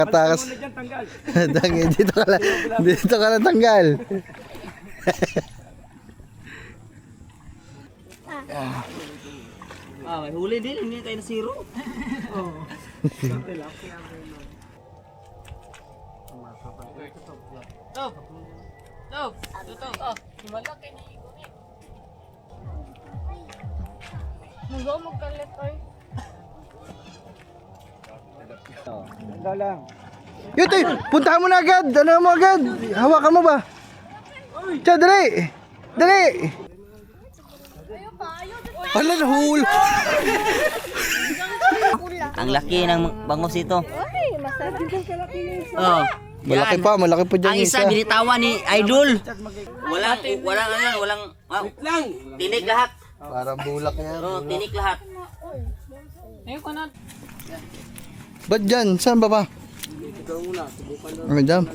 Katakas. Dito ka lang tanggal. May huli din, hindi tayo na zero. Oo. Stop! Stop! Stop! Oh, malaki na ikunit. Mugo magkalit ay. Tanda lang. Yuti, puntahan mo na agad. Ano mo agad? Hawakan mo ba? Tiyo, dali. Dali. Hala, nahul. Ang laki ng bangus ito. Ay, masarap. Oh. Malaki pa dyan Ang isa binitawan ni Idol. Walang tinik lahat. Parang bulak yan. Oh, tinik lahat. Ba't dyan? Saan ba ba? Ano dyan?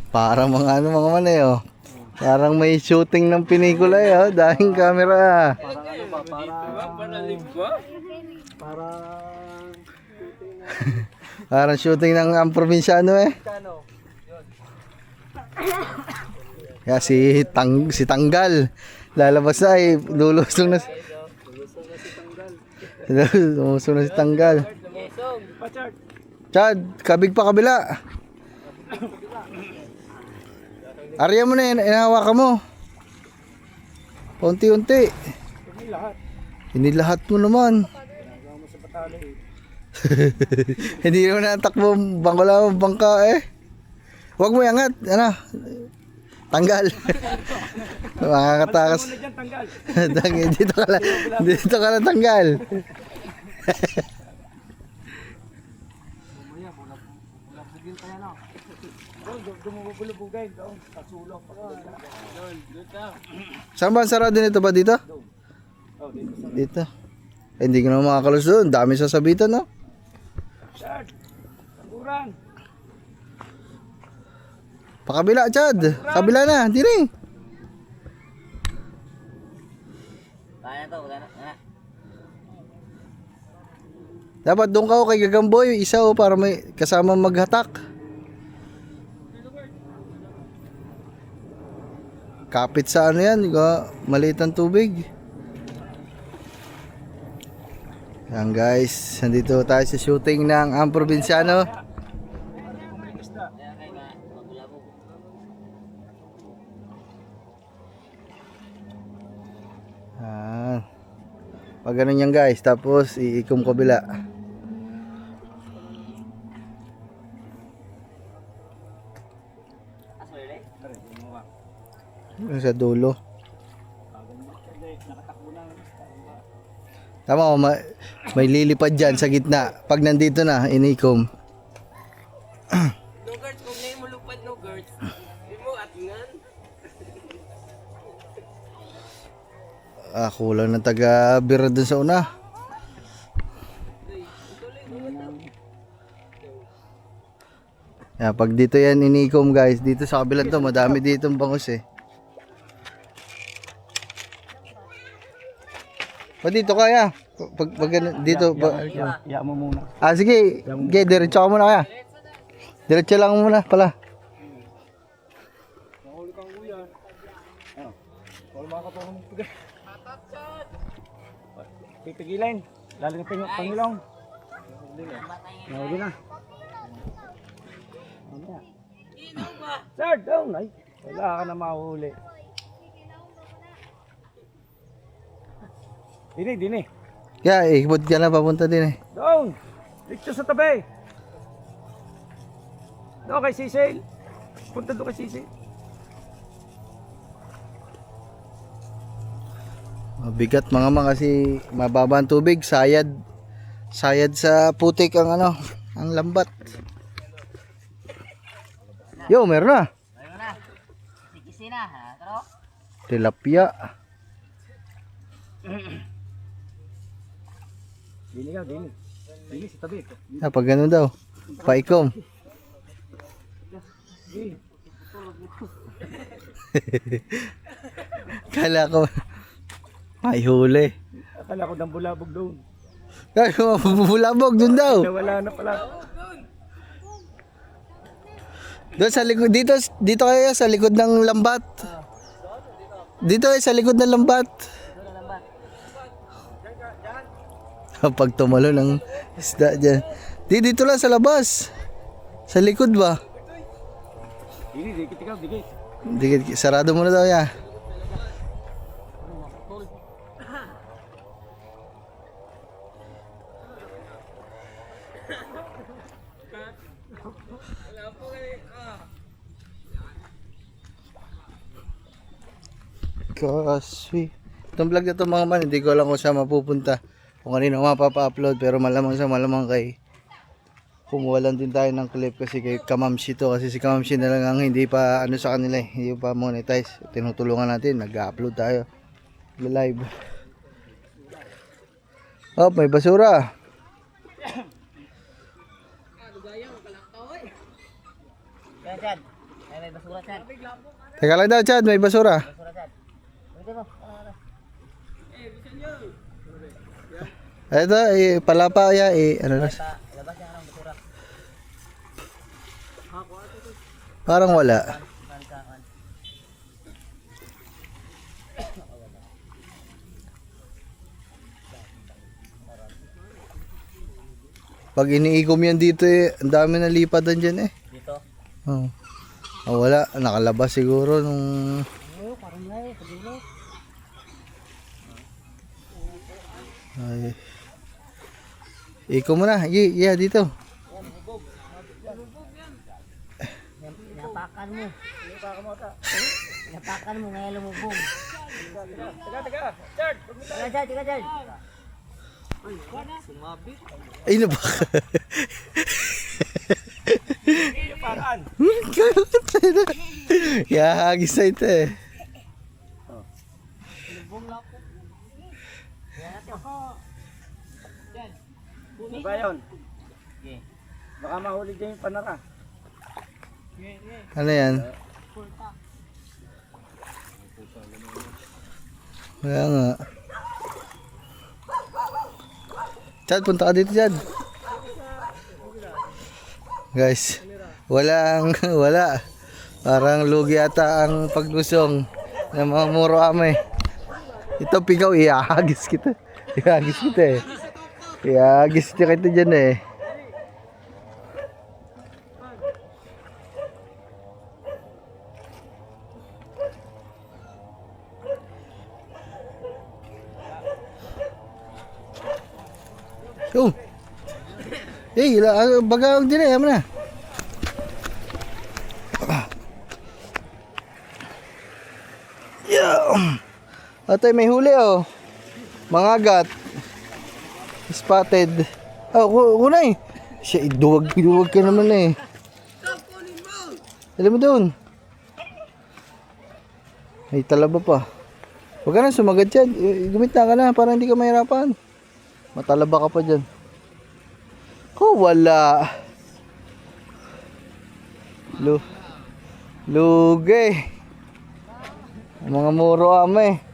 Parang mga mga manay oh. Parang may shooting ng pinikula eh oh. Dahing camera. Parang shooting ng probinsyano eh. Kaya si Tanggal lalabas na eh. Lulusong na si Tanggal. Chad, kabig pa kabila. Arya mo na yan, inahawakan mo. Unti-unti. Hindi lahat mo naman. Hindi mo natakbo bangka eh. Huwag mo iangat, ano? Tanggal. Makakatakas. Dito ka lang tanggal. Saan ba ang sarado nito ba dito? Dito. Eh, hindi ko na makakalus doon. Dami sasabitan no? Pakabila Chad. Kabila na. Hindi rin. Kaya to, wala na. Dapat doon ka kay Gagamboy. Isa o para may kasama maghatak. Kapit sa ano yan, maliit ang tubig. Yan guys, nandito tayo sa shooting ng Ang Probinsyano. Yan. Pag ganun yan guys, tapos iikom kabila. Sa dulo. Tama, may lilipad dyan sa gitna. Pag nandito na, inikom. No guards, kung na mo lupad no guards. Hindi mo atingan. Kulang ng taga-bira dun sa una. Pag dito yan inikom guys, dito sa kabilang to, madami ditong bangus eh. Pa dito kaya. Pag dito Ya mo muna. sige, diretso ka muna kaya. Diretso lang muna pala. Mahuli kang kuya. Wala makakapahon mo. Pipigilin. Lalo ng pangilong. Mahuli na. Sir, down. Ay, wala ka na mahuli. Dini. Kaya ikot ka na papunta din eh. Down. Dito sa tabi. Doon kay Cecil. Punta doon kay Cecil. Mabigat mga kasi mababa ang tubig, sayad sa putik ang ano, ang lambat. Yo, meron na. Meron na. Sikisi na, ha? Taro? Tilapia. Dini ka, dini. Ah, pag ganun daw. Paikom. Kala ko may huli. Akala ko nang bulabog doon. Ay, mabubulabog dun daw. Wala na pala. Doon sa likod, dito kayo sa likod ng lambat. Dito sa likod ng lambat. Pag tumalo ng isda dyan. Dito lang sa labas. Sa likod ba? Dikit ikaw, dikit. Dikit, sarado mo na daw ya. Kasi itong vlog na ito mga man, hindi ko alam kung saan mapupunta, kung kanino mapapa-upload, pero malamang sa malamang kay kumuha lang din tayo ng clip kasi kay Kamamshi to, kasi si Kamamshi na lang ang hindi pa ano sa kanila hindi pa monetize. Tinutulungan natin, nag-upload tayo live. Oh, may basura. Kaya Chad, may basura Chad. Teka lang daw Chad, may basura. Basura Chad. Pwede mo. Ito, palapa ya, ano na. Labas yan ang basura. Parang wala. Pag iniikom yan dito ang dami na lipatan dyan Dito. Oh. Oh, wala, nakalabas siguro nung... Parang nga pagilo. Ay. Ikom mo na, yeah, dito. Pinapakan mo. Pinapakan mo ngayon lumubog. Teka. Chad, Teka Chad. Ay, nabaka. paraan. Hagis na ito Ano ba yun? Baka mahuli dyan yung panaka. Ano yan? Kaya nga. Chad, punta ka dito Chad. Guys, wala. Parang lugi ata ang paglusong ng mga muro ame. Ito pigaw, ihagis kita. Ihagis kita dyan Oh. Bagang din yaman na. Yeah. Atoy may huli Mangagat. Spotted. Kunay. Siya iduwag ka naman Alam mo doon. Ay talaba pa. Huwag ka na sumagad dyan. Gumit na ka na para hindi ka mahirapan. Matalaba ka pa dyan. Wala. Lugi. Mga muro ame.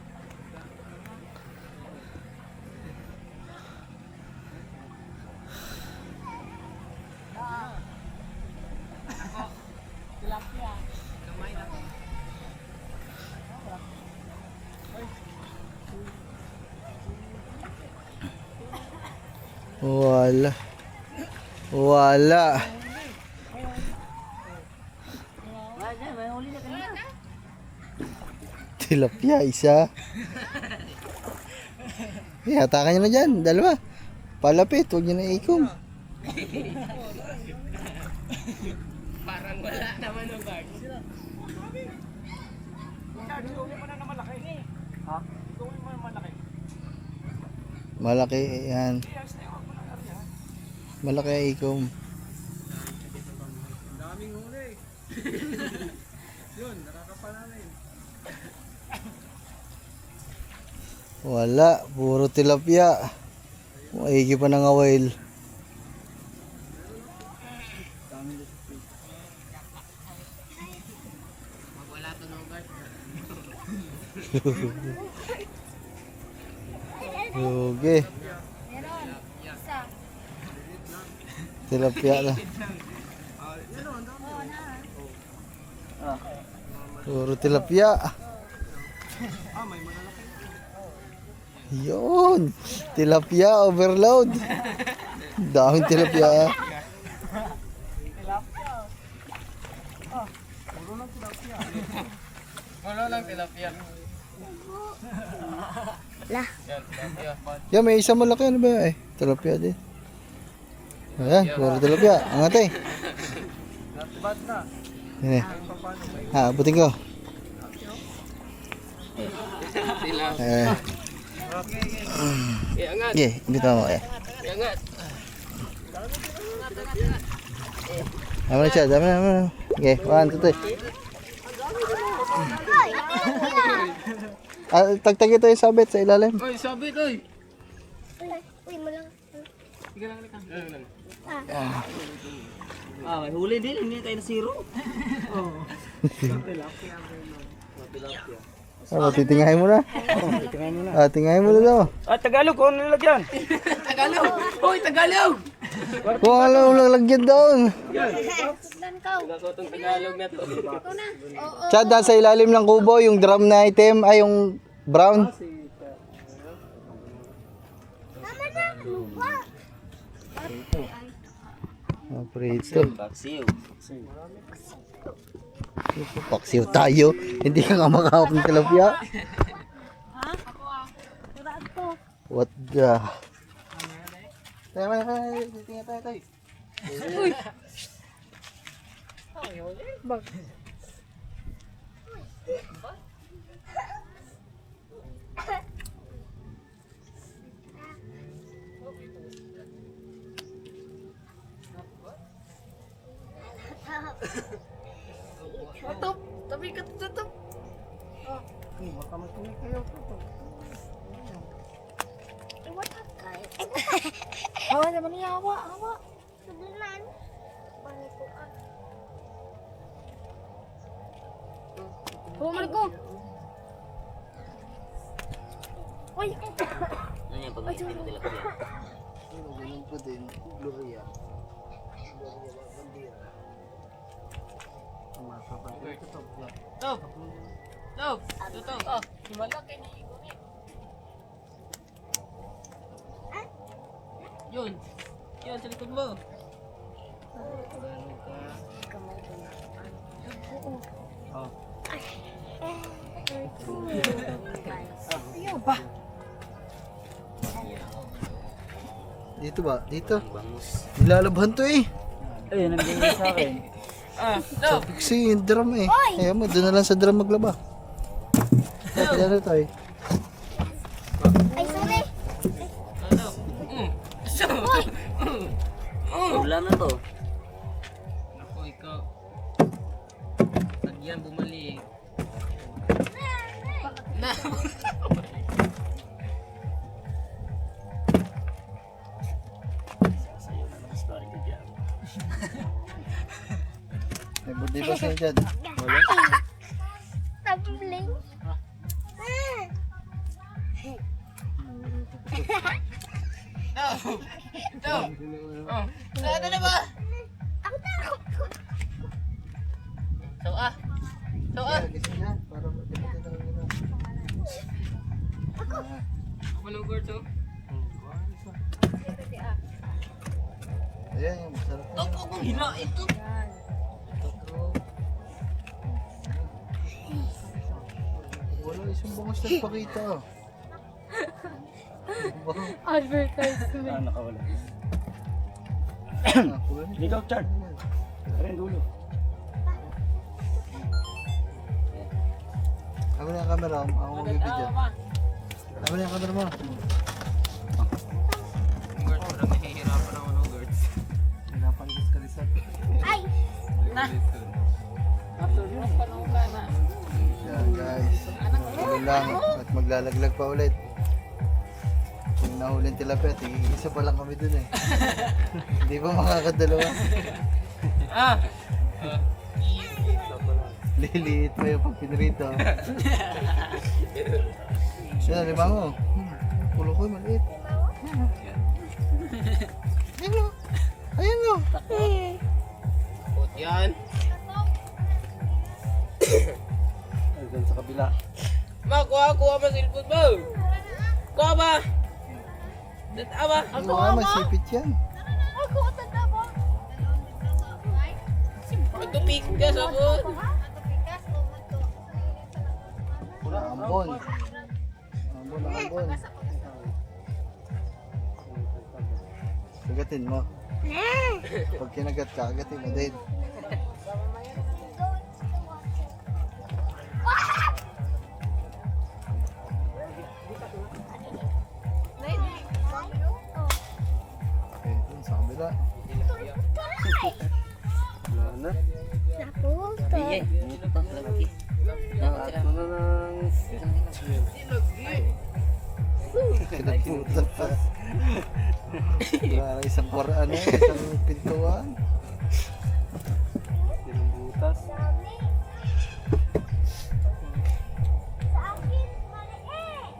Wala. May huli na kanina. Tilapia isa. Hatakan nyo na dyan, dalawa. Palapit, huwag nyo na ikom. Parang wala naman ang guard. Malaki yan. Malaki ang ikom. Daming huli. Yun, nakakapanalay. Wala, puro tilapia. Maigi pa ng awil. Okay. Meron. Isa. Tilapia na. Puro tilapia. Yun. Tilapia overload. Daming tilapia. Yan, may isang malaki. Ano ba eh? Tilapia din. Ayan, puro tilapia. Angatay. Yan eh. Ha, abutin ko. Okay, bitaw mo eh. Dami na siya, dami na. Okay, 1, 2, 3. Tagtag ito yung sabit sa ilalim. Oy, sabit oy. Uy, mo lang. May huli din, hindi tayo na zero. Titingahin mo na. Tingahin mo na daw. Tagalog, kung ano nilagyan? Tagalog! Hoy, Tagalog! Kung ano lang lagyan doon. Sugdan ka. Tagalog na to. Ikaw na. Oo. Chad, sa ilalim ng kubo, yung drum na item, ay yung brown. Tama na. Lupa. Prito. Baksiw. Paksiw tayo. Hindi ka nga makahawak ng tilapia. Ha? Ako ah. Turaan to. What the? Tayo, titingin tayo. Bag. Tutup. Tabi ka tutup. What up, guys? Hawa naman niya, hawa. Sudulan. Bangit ko ah. Huwag ko. Uy! Ano yung pag-iisip ng tilapia? Ganun po din, Gloria. Stop! Stop! Stop! Oh, malaki ni Yun! Yun, sa likod mo! Ayaw ba? Dito ba? Dito. Bangus. Nilalabhan to eh. Ayun, nabigay sa akin. Kasi yung drum eh. Kaya mo, doon na lang sa drum maglaba. Kaya to eh. Ay, sorry. Wala na to. Ako, ikaw. Pag yan bumalik. Na! Sa'yo na story ko dyan. May buti ba sa'yo dyan? Wala? Tumbling. Ano na ba? Ako na. Sawa! Sawa! Para matipid na Malugor to. Ayan yung masarap. Ako kung hina ito. Wala isang bangus nagpakita. Advertisement. Nakawala. Ikaw, Chad. Rin dulo. Ako na yung camera, ako magbibidyo. Ako na yung camera mo. Hirapan ka Rizal. Ay! Yan guys. Tuloy lang at maglalaglag pa ulit. Yung nahulin tilapia, isa pa lang kami dun eh. Hindi pa makakadalawa. Liliit pa yung pag pinrito. Siya, limango. Pulo ko maliit. Ayan o. Ayan o. Yan. Ayun sa kabila. Kuha ba cellphone mo? Kuha ba? Data ba? Ano nga, masipit yan. Ako, tanda ba? Magtupik ka sa phone. Ambon. Ambon. Kagatin mo. Pag kinagat ka, kagatin mo din. Okay, dun sa kabila. Wala na. Naputo. Lahat na lang. Kinabutan pa. Wala isang isang pintuan. Butas. Sa akin, maliit.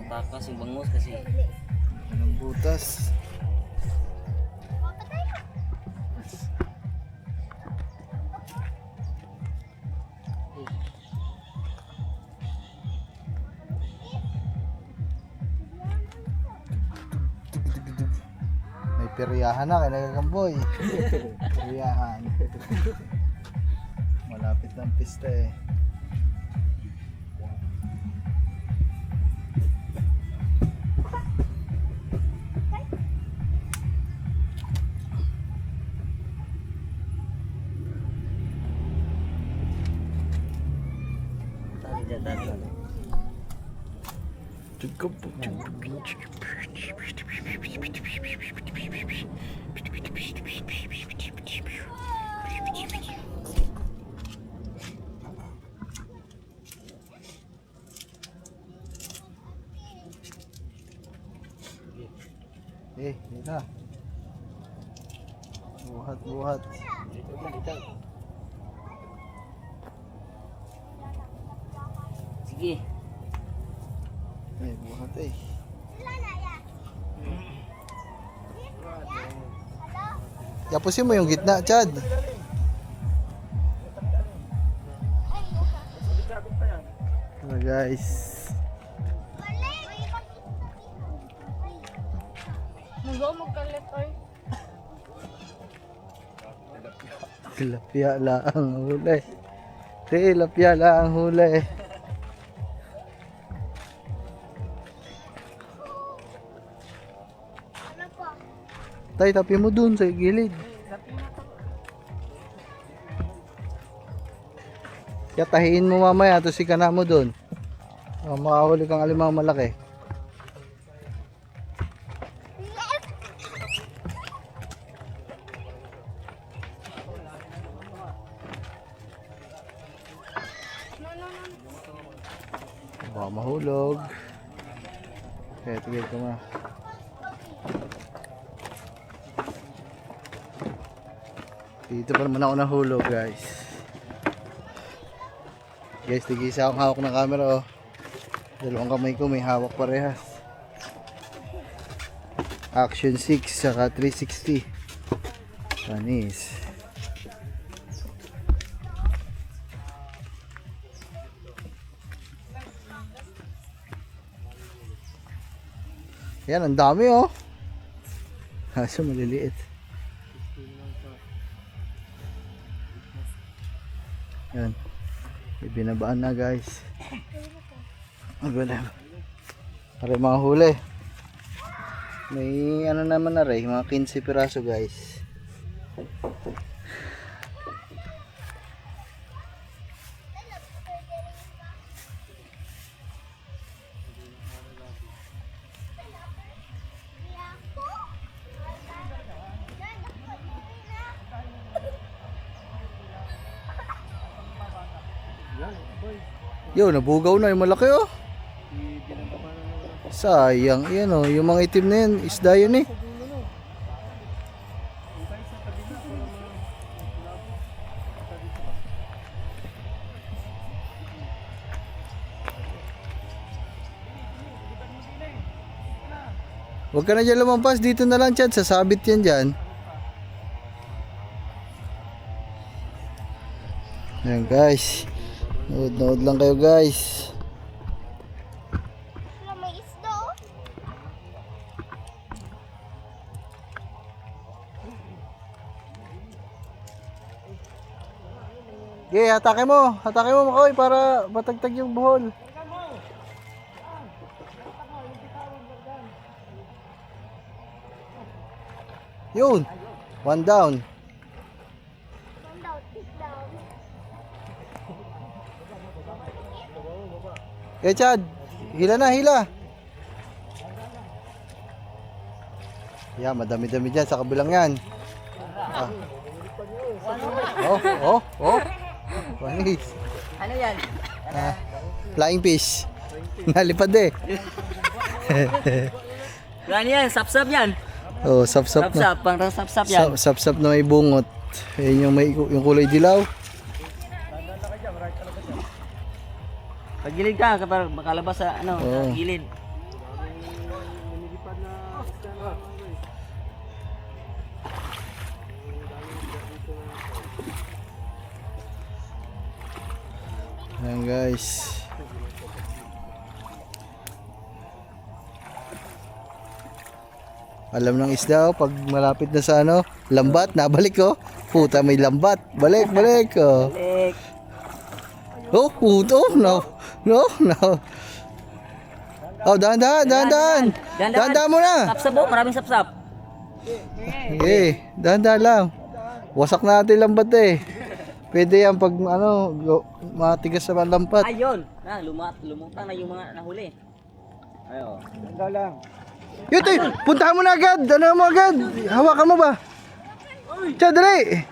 Takas yung bangus kasi. Anong butas? May peryahan na kay nagagamboy. Peryahan. Malapit ng pista eh. Dito. Buhat. Sige. Buhat Yapusin mo yung gitna, Chad. Ano guys? Magkalit ay. Tilapia lang ang huli. Tilapia lang ang huli. Ano po? Tay, tapi mo dun sa gilid. Tahiin mo mamaya, to si kana mo dun. Makahuli kang alimang malaki. Baka mahulog. Kaya tigil ko na. Dito pa naman ako nahulog guys. Guys, tigisa akong hawak ng camera oh. Dalawang kamay ko may hawak parehas. Action 6 saka 360. Panis. Yan, ang dami oh. Kaso maliliit. Yan. Ibinabaan na guys. Ang ganda. Pare mga huli. May ano naman na rin, mga 15 piraso guys. Yo, nabugaw na yung malaki oh. Sayang, yan oh, yung mga itim na yan, isda yan eh. Huwag ka na dyan lumampas. Dito na lang, Chad. Sasabit yan dyan. Ayan, guys. Nood lang kayo, guys. Wala, may isda oh. Okay, hatake mo. Hatake mo, Makoy, para matagtag yung buhol. Yun. One down. One down, take down. Okay, Chad. Hila na, hila. Yeah, madami-dami dyan sa kabilang yan. Ah. Oh. Panis. Ano yan? Ah, flying fish. Nalipad eh. Ano yan? Sap-sap yan. Oh, sap-sap na. Sap-sap. Parang sap-sap yan. Sap-sap na may bungot. Ayun yung kulay dilaw. Pagilid ka, kapag makalabas sa Oo. gilid. Ayan, guys. Alam ng isda, pag malapit na sa lambat, nabalik ko. Puta, may lambat. Balik. Oh. Balik. Oh, puto. No. Oh, dahan-dahan. Dahan-dahan mo na. Sap-sap po, maraming sap-sap. Okay, dahan-dahan lang. Wasak natin lambat eh. Pwede yan pag matigas sa lambat. Ayun. Lumutang na yung mga nahuli. Ayo. Ganda lang. Yun, Toy, puntahan mo na agad. Ano mo agad? Hawakan mo ba? Chad, dali.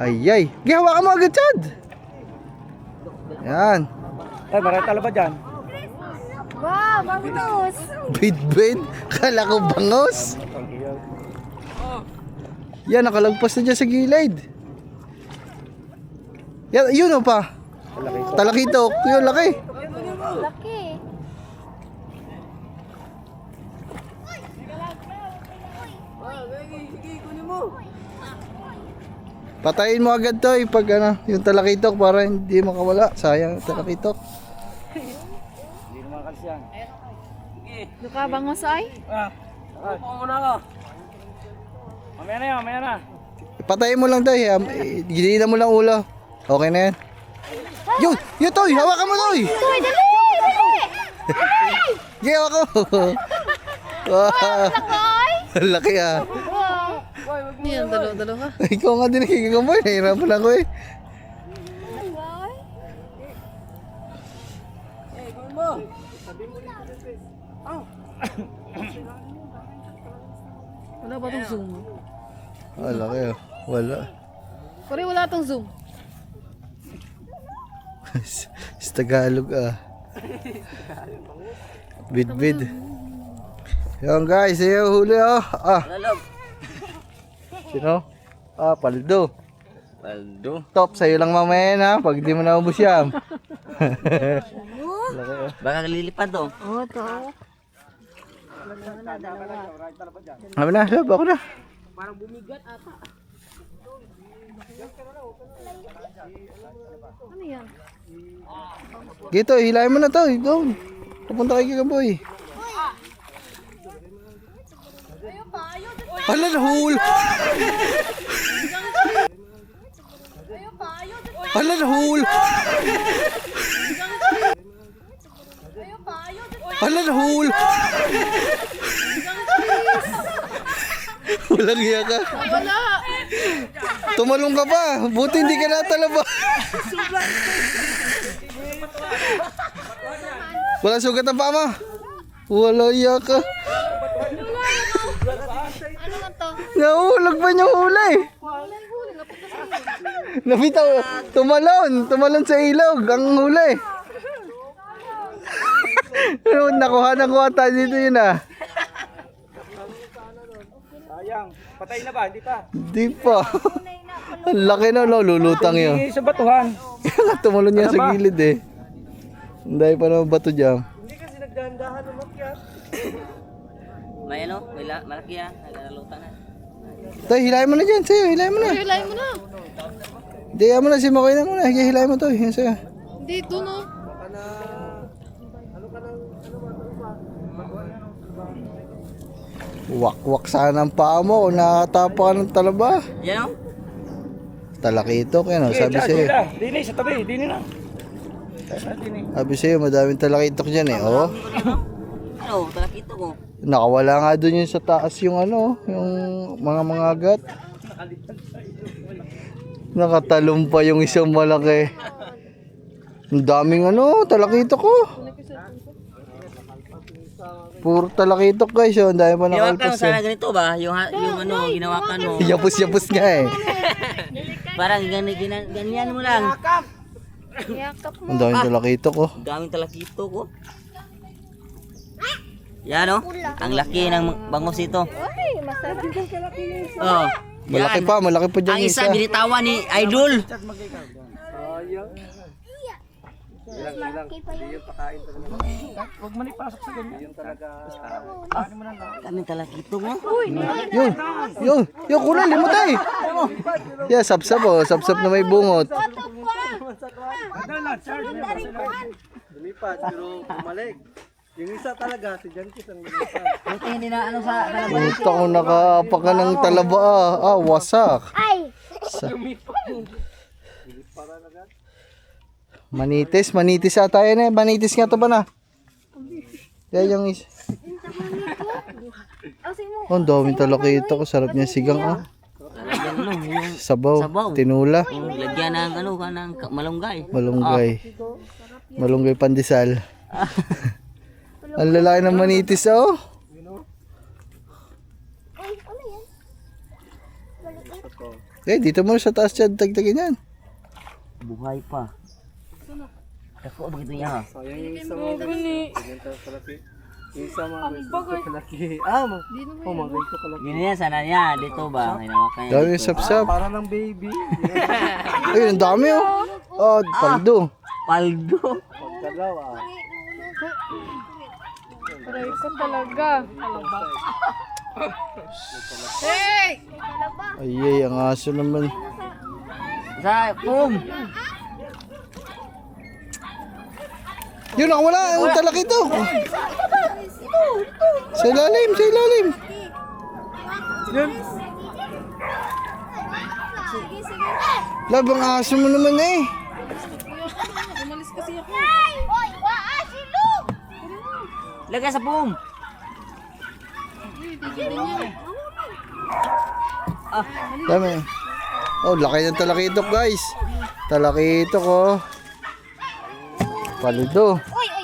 Ay. Hawakan mo agad, Chad. Yan. Ay, marami talaba dyan. Wow, bangus. Bid. Kala ko bangos. Yan, nakalagpas na dyan sa gilid. Yan, yun o pa. Talakitok. Yun, laki. Laki. Patayin mo agad, Toy, pag yung talakitok para hindi makawala. Sayang yung talakitok. Hindi naman kasi yan. Luka bangus ay? Upo muna ako. Mamaya na. Patayin mo lang, Toy. Gilinan mo lang ulo. Okay na yan. Yun, Toy. Hawakan mo, Toy. Uy, dali! Giyawa ko. Wow. Ay! Laki ah. Yan, dalawa. Ikaw nga din nakikigamay. Nahirapan ako eh. Wala ba tong zoom? Laki ah. Wala. Pare, wala tong zoom. Sa Tagalog ah. Bid. Yan guys, ayaw huli ah. Lalog. Sino? Paldo. Paldo. Top, sa'yo lang mamaya na pag di mo naubos yan. Baka lilipad to. Oo, to. Sabi na, lab ako na. Ano yan? Gito, hilahin mo na to. Doon. Pupunta kay Kikamboy. Hala, nahul. Hala, nahul. Hala, nahul. Walang hiya ka. Wala! Tumalong ka pa. Buti hindi ka natalaba. Walang sugat ang paa mo. Wala hiya ka. Ano nga to? Nahulog pa niyang huli. Nabitaw. Tumalon sa ilog. Ang huli. Nakuha tayo dito yun ah. Sayang. Patay na ba? Hindi pa. Di pa. Ang laki na, no? Lulutang yun. Sa batuhan. Tumalon niya sa gilid eh. Dahil pa naman bato dyan. Hindi kasi nagdahan-dahan umakyat. May ano, malaki ah. Nagalalutan na. Toy, hilahin mo na dyan. Sa'yo, hilahin mo na. Hilay mo na. Hindi, mo na. Si Makoy na muna. Hilahin mo to. Yan sa'yo. Hindi, doon oh. Wak-wak sana ang paa mo kung nakatapa ka ng talaba. Yan o. Talakitok yan, oh. Sabi sa'yo. Dini, sa tabi, dini na. Sabi sa'yo, madaming talakitok dyan eh. Oh. Ano, talakito ko. Nakawala nga doon yung sa taas yung ano, yung mga agat. Nakatalong pa yung isang malaki. Ang daming ano, talakitok ko. Puro talakitok guys, oh. Ang dami pa Ginawakan mo nakalpas sana eh. ganito ba? Yung ano, ginawakan mo. Yapos-yapos nga eh. Parang ganyan mo lang. Yakap mo. Ang daming talakitok oh. Ang daming talakito ko. Yan o. Ang laki ng bangus ito. Ay, masarap. Oh. Malaki pa, malaki pa dyan Ang isa binitawan ni Idol. Malaki pa yan. Huwag man ipasok sa ganyan. Yun talaga. Kaming talakito mo. Yung kulay, limatay. Yeah, sapsap oh, sapsap na may bungot. Lumipat, pero bumalik. Yung isa talaga, si Jankis ang lumipat. Buti hindi na ano sa kalaban. Puta ko nakapa ka ng talaba ah. Ah, wasak. Ay! Manitis ata yan eh. Manitis nga to ba na? Yan yung is. Oh, ang daming talakito ko. Sarap niya sigang ah. Ano, yung Sabaw, Sabaw. tinula, lagyan ng ano, ng malunggay. malunggay. Malunggay pandesal. Ang lalaki ng manitis oh. Ay, ano yan? Eh, dito mo sa taas dyan. Tagtagin yan. Buhay pa. Ako begitu niya. Sayang yung isa mo. Ganyan talaga kalaki. Yung isa mga guys, kalaki. Ah, oh, mga guys, kalaki. Yun yan, sana niya. Dito ba? Hinawakan niya. Dami yung sapsap. Para ng baby. Ayun, ang dami oh. Oh, paldo. Paldo. Pagkalaw ah. Aray ko talaga. Hey! Ay, ang aso naman. Sa pum. Yun, nakawala. Ang talakito. Sa ilalim, sa ilalim. Yun. Sige, sige. Labang aso mo naman eh. Umalis kasi ako. Ay! Oy, waa, silog! Lagay sa pum. Dami. Oh, laki ng talakitok guys. Talakitok oh. Paludo. Uy, uy!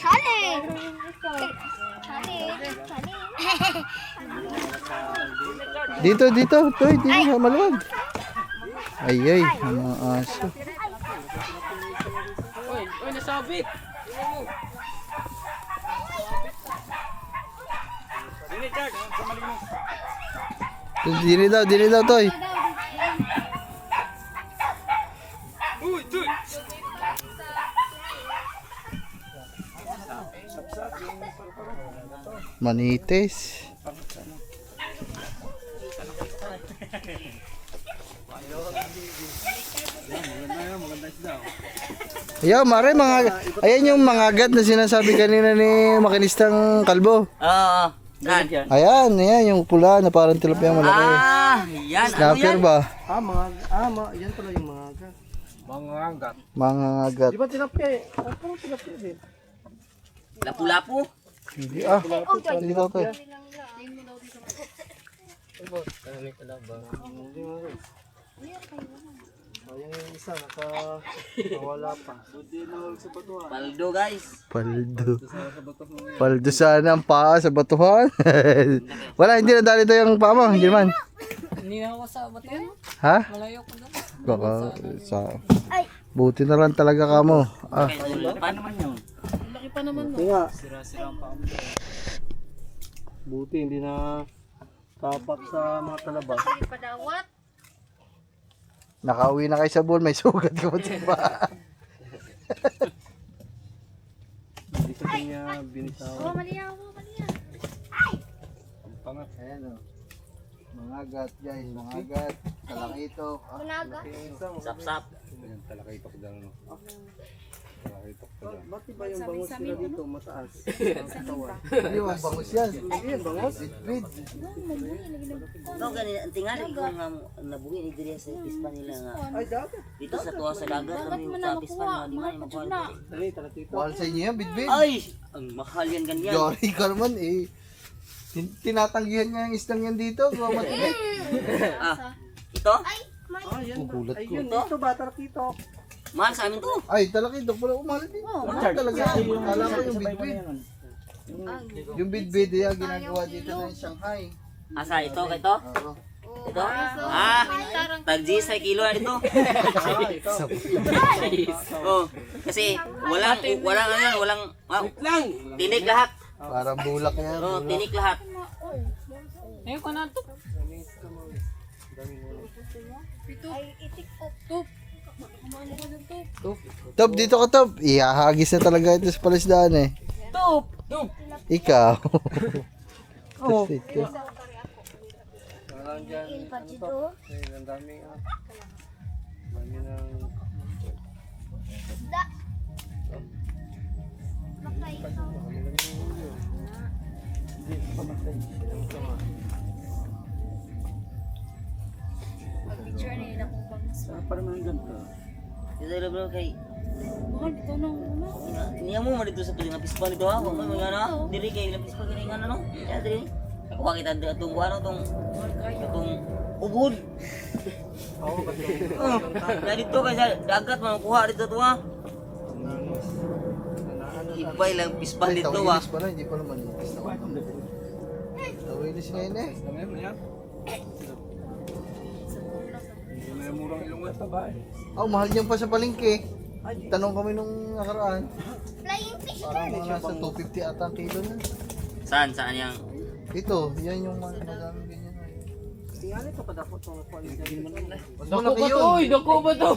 Chale! Chale! Chale! Dito, dito. Toy, dito. Maluwag. Ay, ay. Ang mga aso. Uy, nasabit. Dili daw, Toy. Manitis. Ayan, mare, ayan yung mga agat na sinasabi kanina ni makinistang kalbo. Oo. Saan? Ayan, yung pula na parang tilapia malaki. Yan. Ano Snapper yan? ba? Yan pala yung mga agat. Mga agat. Mga agat. Di ba tilapia eh? Parang tilapia din. Lapu-lapu. Hindi Hindi ka okay. Yung isa nakawala pa. Paldo guys. Paldo. Paldo sana ang paa sa batuhan. Wala, hindi na dali ito yung paa mo. Hindi naman. Hindi na ako sa batin. Ha? Malayo ko doon. Baka sa... Buti na lang talaga ka mo. Ah. Paano naman yun? Laki pa naman no. Nga. Sira-sira ang paa mo. Buti hindi na tapak sa mga talaba. Padawat. Nakauwi na kayo sa bull, may sugat ka mo sa paa. Hindi ka Hindi niya binitawan. Oh, mali ako, mali ako. Pangat. Ayan o. Mangagat guys, mangagat. Talakito. Unaga. Sap-sap. Ayan, talakaitok daw. No? Talakaitok pa daw. Bakit ba yung bangus nila dito mataas? Ang katawan. Hindi mo bangus yan. Ayan, bangus. Bitbit. Ito ganito, ang tingali ko nga nabuhi ni Diri sa pispa nila nga. Ay, dagat. Dito sa tuwa sa dagat kami sa pispa nga di man makuha. Dali, talakaitok. Mahal sa inyo yan, bitbit. Ay, ang mahal yan ganyan. Yori ka naman eh. Tinatanggihan niya yung islang yan dito. Gawa matinik. Ah, ito? Ah, yan. Kukulat ko. Ayun, dito ba talakaitok? Mahal sa amin to. Ay, talakitok pala. Umahal din. Mahal talaga. Kala ko yung bitbit. Yung bitbit yan, ginagawa dito sa Shanghai. Asa ito, ito? Oo. Ito? Ah, tag-G sa kilo na ito. Oh, kasi walang tinik lahat. Parang bulak yan. Oh, Bulak. tinik lahat. Ayun ko na to. Ay, itik po. Top, dito ka top. Ihahagis na talaga ito sa palisdaan eh. Top! Ikaw. Oo. Ito. Parang dyan. Ilpa Ano to? dito. Ayun, ang dami. Dami ng... Da. Makay ito. Hindi, pamatay. Ang sama. Picture na yun ako bang Sarap pa naman ang ganito. Dito bro kay mahal dito nang una. niya mo man dito sa piling pispa nito ha. Kung may mga na, diri kay ilang pispa kini ngano no. Ya diri. Ako kita atong ano tong ubod. Oo, kasi Oh, na dito kay sa dagat man kuha dito to ha. Ibay lang pispa dito ha. Tawilis pala, hindi pa naman nipis na ako. Tawilis ngayon eh. may murang ilungan sa bahay. Oh, mahal niyan pa sa palengke. Tanong kami nung nakaraan. Flying fish. Parang mga nasa 250 ata ang kilo na. Saan yang Ito, yan yung mga nagamit ganyan. Tingnan ito pa dapat itong nakuha niya. Mas Dako malaki ba to? yun. Dako ba to?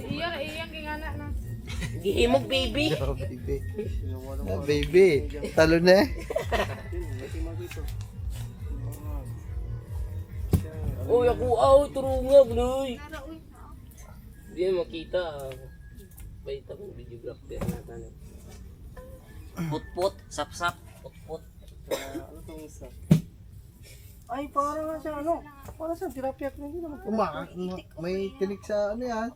Iyang kingana na. gihimog baby. Oh, baby. Ah, baby. Talo na eh. Uy, ako turunga, Bnoy. Hindi yan makita. Baita kong videographer natin. Put-put, sap-sap, put-put. Ano itong isa? Ay, parang nga siya ano? Parang siya tilapia. Hindi naman. May tinik sa ano yan.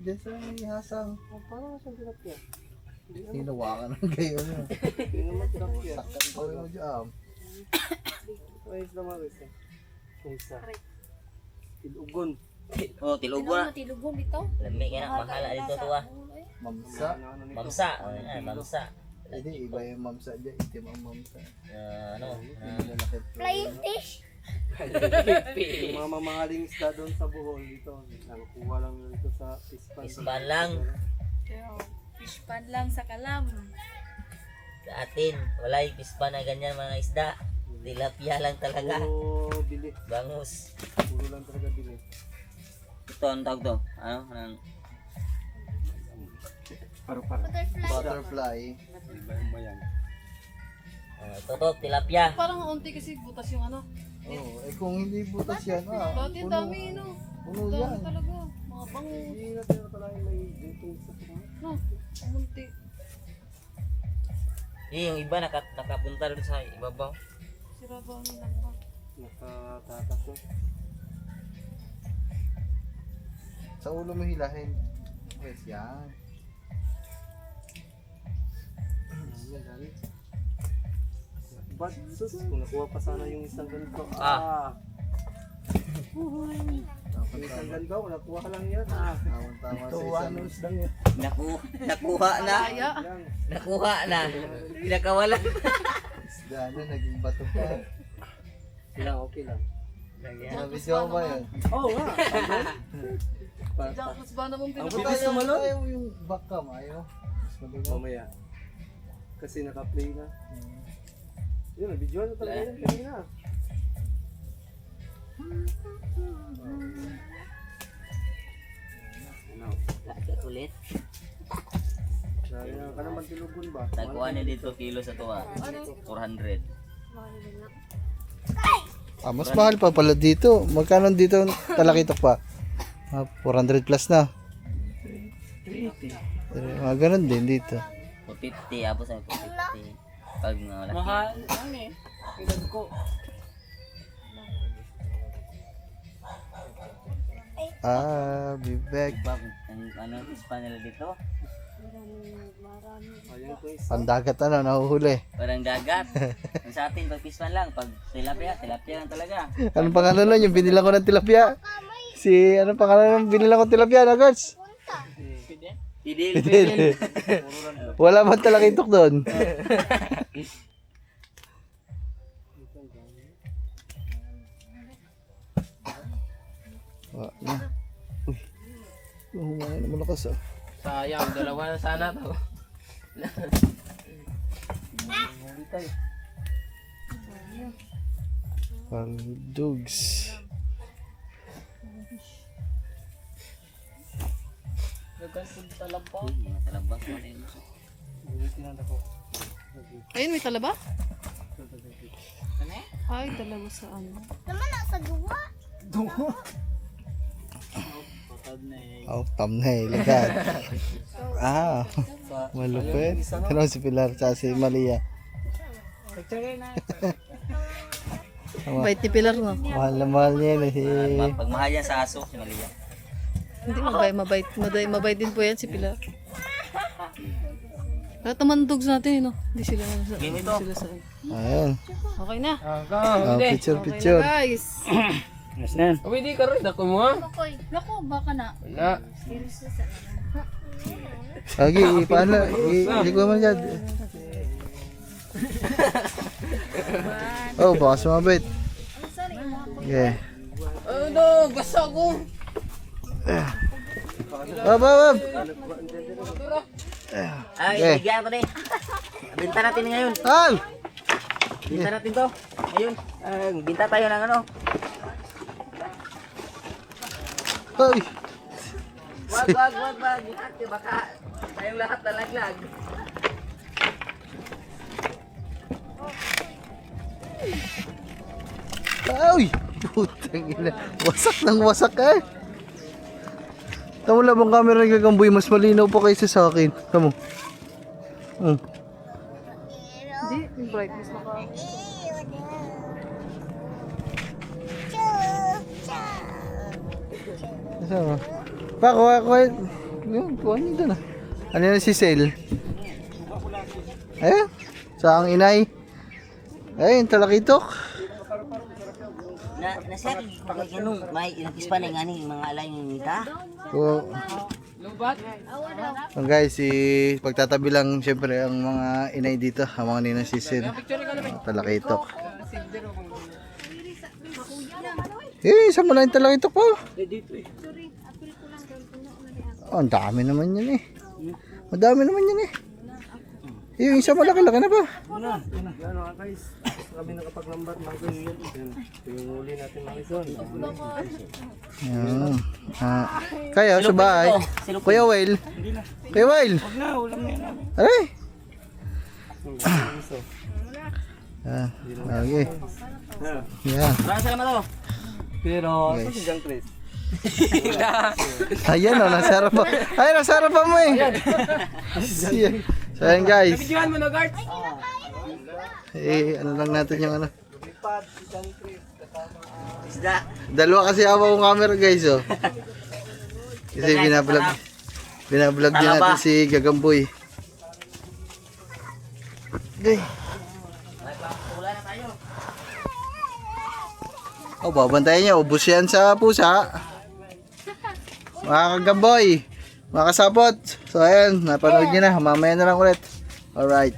Diyan sa may hasang. Parang nga siya tilapia. Hinawakan ng gayo niya. Hindi naman tilapia. Saktan ko mo dyan. Ay, isla mga isa. Itong isa. Tilugon. Oh, tilugo na. Tilubong dito. Lami nga na, mahala dito to ah. Mamsa. Ano nito? Mamsa, mamsa. Hindi, iba yung mamsa dyan. Itim ang mamsa. Ano? Flying fish. Yung mga mamahaling isda doon sa Bohol dito. Nakukuha lang dito sa Ispan. Ispan lang. Fish pan lang sa kalam. Sa atin, wala yung pispa na ganyan mga isda. Tilapia lang talaga. Puro bili. Bangus. Puro lang talaga bili. Ito ang tawag to. Ano? Paru-paru. Butterfly. Butterfly. Iba yung bayan. Ito to, tilapia. Parang unti kasi butas yung ano. Oh, eh kung hindi butas yan, Dati puno. dami no. Puno Dami yan. talaga. Mga bango. Hindi natin na pala yung may dito sa mga. No, ang unti. Yung iba nakapunta rin sa ibabaw. Sirabaw nilang ba? Nakatatas na. Sa ulo mo hilahin. Yes, yan. Yan, dami. But, sus, kung nakuha pa sana yung isang ganito. Yung isang ganito, nakuha lang yan. Tama-tama sa isang isdang yan. Nakuha na. Yan. Nakuha na. Pinakawala. isda na, naging bato pa. Sila, okay lang. Nabidyo ba yun? Oo nga. Tapos ba naman Ang pinag- bilis tumalon. Ayaw yung back cam, ayaw. Mas mabigaw. Mamaya. Kasi naka-play na. Yun, video na talaga yan kanina. Lakit ulit. Kaya ka naman tilugon ba? Nagkuha niya dito kilo sa tuwa. 400. Ah, mas mahal pa pala dito. Magkano dito talakitok pa? 400 plus na. 380. Ganun din dito. 250, apos ay 250. Pag malaki. Mahal. Ano eh? Pilag ko. Bibek. Ang ano, ispa nila dito. Ayan ko is. Pandagat nahuhuli. Parang dagat. Ang sa atin, pag pispan lang. Pag tilapia, tilapia lang talaga. Anong pangalan nun? Yung binila ko ng tilapia. Anong pangalan ng binila ko tilapia na guys? Idil. Wala man talakitok doon. Wala. Uy. Humana na malakas ah. Sayang, dalawa na sana to. Paldugs. Talabas mo rin. Ayun, may talaba? Ay, talaba sa ano. Naman nasa duwa. Oh, thumbnail agad. Malupit. Ano si Pilar sa si Malia? Bait ni Pilar, no? Mahal na mahal niya yun eh. Pag mahal yan sa aso, si Malia. Hindi, mabait din po yan si Pilar. Lahat naman dogs natin, no? Hindi sila sa... Game ito. Hindi sila sa... Ayun. Okay na. Picture, Okay picture. na, guys. Yes na. Uy, di ka rin. Ako mo ha? Koy. Naku, baka na. Wala. Lagi, paano? Hindi ko man dyan. Oh, baka sumabit. Yeah. Ano, basta ako. Bab. Ay, Okay. bigyan ko din. Binta natin ngayon. Al! Binta natin to. Ngayon. Binta tayo ng ano. Ay! Wag. Baka tayong lahat nalaglag. Ay! Putang ina. Wasak ng wasak eh. Tamo lang bang camera nagagamboy, mas malinaw pa kaysa sa akin. Tamo. Hindi, yung brightness na ka. Kasama. Pa, kuha. Yun, kuha niyo doon ah. Ano yan si Sel? Ayun. Sa ang inay. Ayun, talakitok. Na sir, pag ano, may ilang pispa na nga ni mga alay ng nita. So, guys, pagtatabi lang syempre ang mga inay dito, ang mga ninang sisil. Talakitok. Isa mo lang yung talakitok po. Oh, ang dami naman yan eh. Madami naman yan eh. Yung isa malaki-laki na ba? Yan mga guys. Kami nakapaglambat mga ganyan. Ito yung huli natin mga ison. Yan. Kaya sa bahay. Kuya Will. Kuya Will. Huwag na, ulam na yun. Aray. Iso. Okay. Yan. Maraming salamat to. Pero, ito si John Chris. Ayan o, nasa harapan. Ay, nasa harapan mo eh. So ayan guys. Bigyan mo na guard. Ano lang natin yung ano. Lipad, si John Chris. Isda. Dalawa kasi hawak kong camera guys oh. Kasi binablog din natin si Gagamboy. Okay. Wala na tayo. Oh, babantayan niya. Ubus yan sa pusa. Mga Gagamboy. Mga kasabot. So ayan, napanood niyo na. Mamaya na lang ulit. Alright.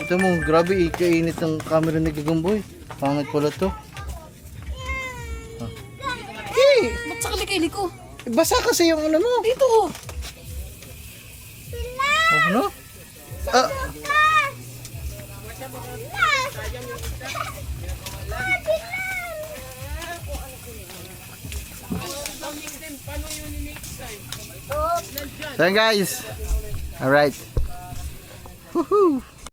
Ito mo, grabe ikainit ng camera ni Gagamboy. Pangit pala to. Ba't sa kalikili ko? Basa kasi yung ano mo. Dito oh. Ano? So yun guys. Alright. Woohoo!